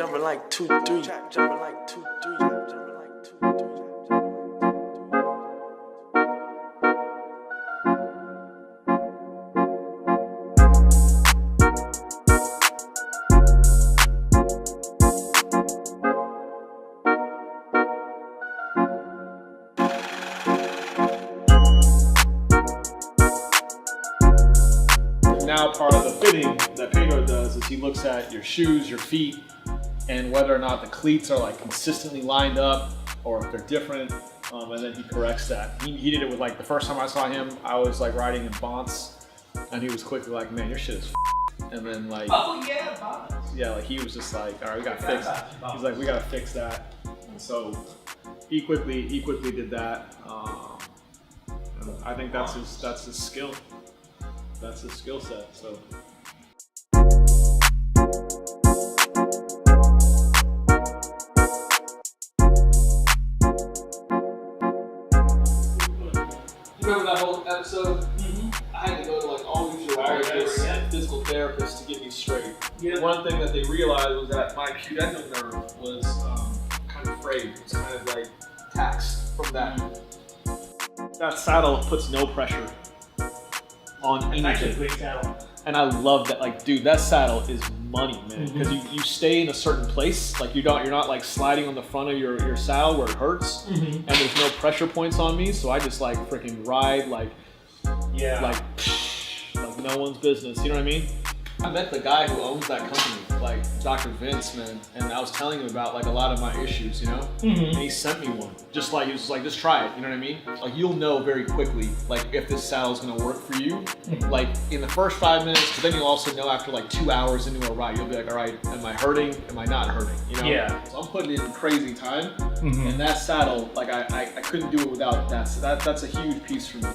jumping like 2-3, jumping like 2-3, jumping like 2-3. Now part of the fitting that Pedro does is he looks at your shoes, your feet, and whether or not the cleats are like consistently lined up or if they're different, and then he corrects that. He did it with like the first time I saw him, I was like riding in Bonts, and he was quickly like, man, your shit is and then like, oh yeah, Bonts. Yeah, like he was just like, all right, we gotta fix it. He's like, we gotta fix that. And so he quickly did that. I think that's his skill. That's his skill set. So. Remember that whole episode? I had to go to like all these urologists and physical therapists to get me straight. Yeah. One thing that they realized was that my pudendal nerve was kind of frayed. It was kind of like taxed from that. That saddle puts no pressure on anything. Actually, great saddle. And I love that. Like, dude, that saddle is money, man. Because you stay in a certain place. Like you're not like sliding on the front of your saddle where it hurts. And there's no pressure points on me, so I just like freaking ride like no one's business. You know what I mean? I met the guy who owns that company, like Dr. Vince, man, and I was telling him about like a lot of my issues, you know? And he sent me one. Just like, he was like, just try it, you know what I mean? Like you'll know very quickly, like if this saddle's gonna work for you, like in the first 5 minutes, but then you'll also know after like 2 hours into a ride, you'll be like, all right, am I hurting? Am I not hurting? You know? Yeah. So I'm putting in crazy time, and that saddle, like I couldn't do it without that. So that's a huge piece for me.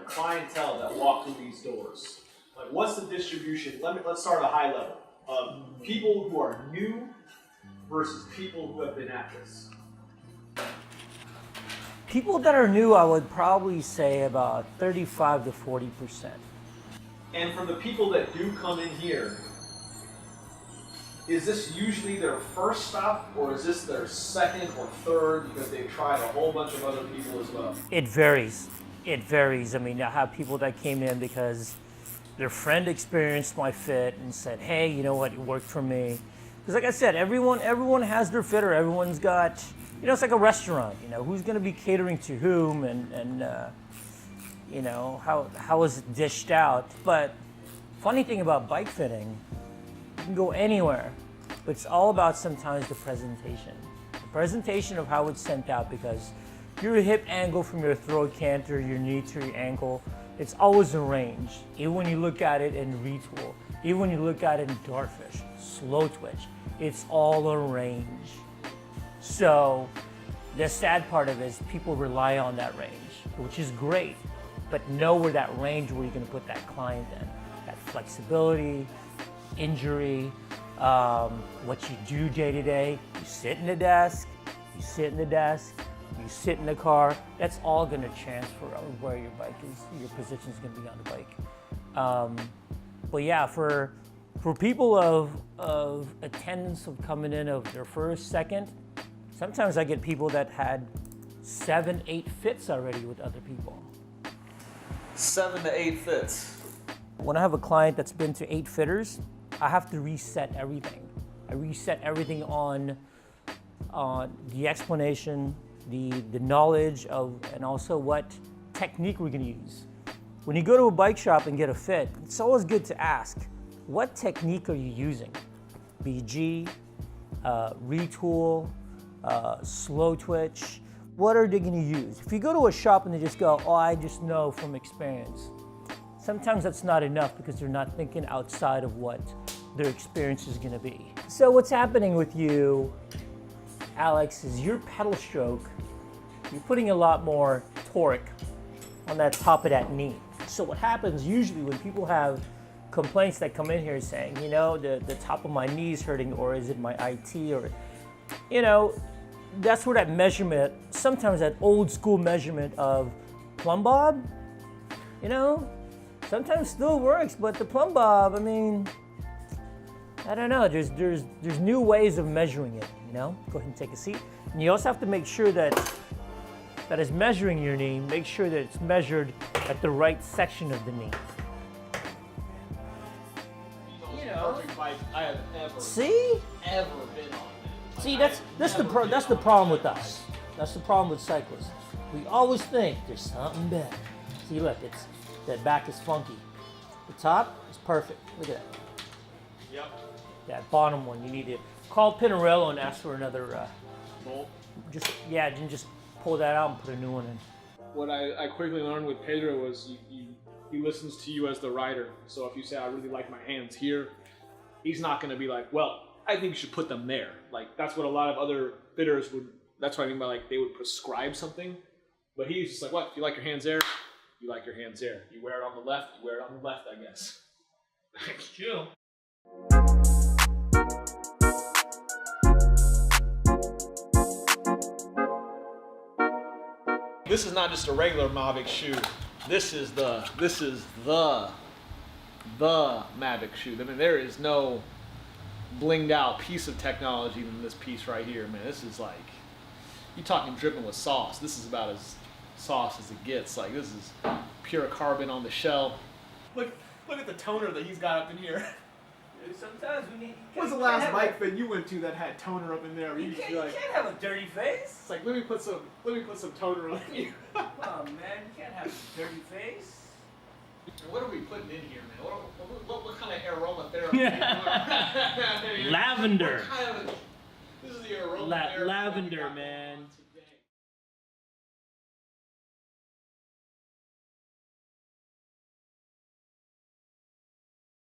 Clientele that walk through these doors. Like, what's the distribution? Let's start at a high level of people who are new versus people who have been at this. People that are new, I would probably say about 35 to 40%. And for the people that do come in here, is this usually their first stop, or is this their second or third because they've tried a whole bunch of other people as well? It varies. It varies. I mean, I have people that came in because their friend experienced my fit and said, hey, you know what, it worked for me. Because like I said, everyone has their fitter. Everyone's got, you know, it's like a restaurant, you know, who's going to be catering to whom and you know, how is it dished out. But funny thing about bike fitting, you can go anywhere, but it's all about sometimes the presentation. The presentation of how it's sent out, because your hip angle from your throat canter, your knee to your ankle, it's always a range. Even when you look at it in retool, even when you look at it in dartfish, slow twitch, it's all a range. So the sad part of it is people rely on that range, which is great, but know where that range, where you're gonna put that client in. That flexibility, injury, what you do day to day. You sit in the desk, you sit in the car, that's all gonna transfer where your bike is, your position is gonna be on the bike. But yeah, for people of attendance of coming in of their first, second, sometimes I get people that had 7, 8 fits already with other people. 7 to 8 fits. When I have a client that's been to 8 fitters, I have to reset everything. I reset everything on the explanation, the knowledge of, and also what technique we're gonna use. When you go to a bike shop and get a fit, it's always good to ask, what technique are you using? BG, retool, slow twitch, what are they gonna use? If you go to a shop and they just go, oh, I just know from experience, sometimes that's not enough because they're not thinking outside of what their experience is gonna be. So what's happening with you, Alex, is your pedal stroke, you're putting a lot more torque on that top of that knee. So what happens usually when people have complaints that come in here saying, you know, the top of my knee is hurting, or is it my IT, or, you know, that's where that measurement, sometimes that old school measurement of plumb bob, you know, Sometimes still works, but the plumb bob, I mean, I don't know. There's new ways of measuring it, you know? Go ahead and take a seat. And you also have to make sure that is measuring your knee, make sure that it's measured at the right section of the knee. You know, perfect bike I have ever been on. See, that's the problem with us. That's the problem with cyclists. We always think there's something better. See, look, that back is funky. The top is perfect. Look at that. Yep. That bottom one, you need to call Pinarello and ask for another bolt. Just pull that out and put a new one in. What I quickly learned with Pedro was he listens to you as the rider. So if you say, I really like my hands here, he's not going to be like, well, I think you should put them there. Like, that's what a lot of other fitters would, that's what I mean by like, they would prescribe something. But he's just like, what, if you like your hands there, you like your hands there. You wear it on the left, you wear it on the left, I guess. Chill. This is not just a regular Mavic shoe. This is the Mavic shoe. I mean, there is no blinged out piece of technology than this piece right here, man. This is like, you talking dripping with sauce. This is about as sauce as it gets. Like, this is pure carbon on the shell. Look at the toner that he's got up in here. Sometimes we need. When's the last bike fit you went to that had toner up in there? You can't have a dirty face. It's like, let me put some toner on you. Come on, man, you can't have a dirty face. What are we putting in here, man? What kind of aromatherapy? Lavender. This is the aromatherapy. Lavender, man.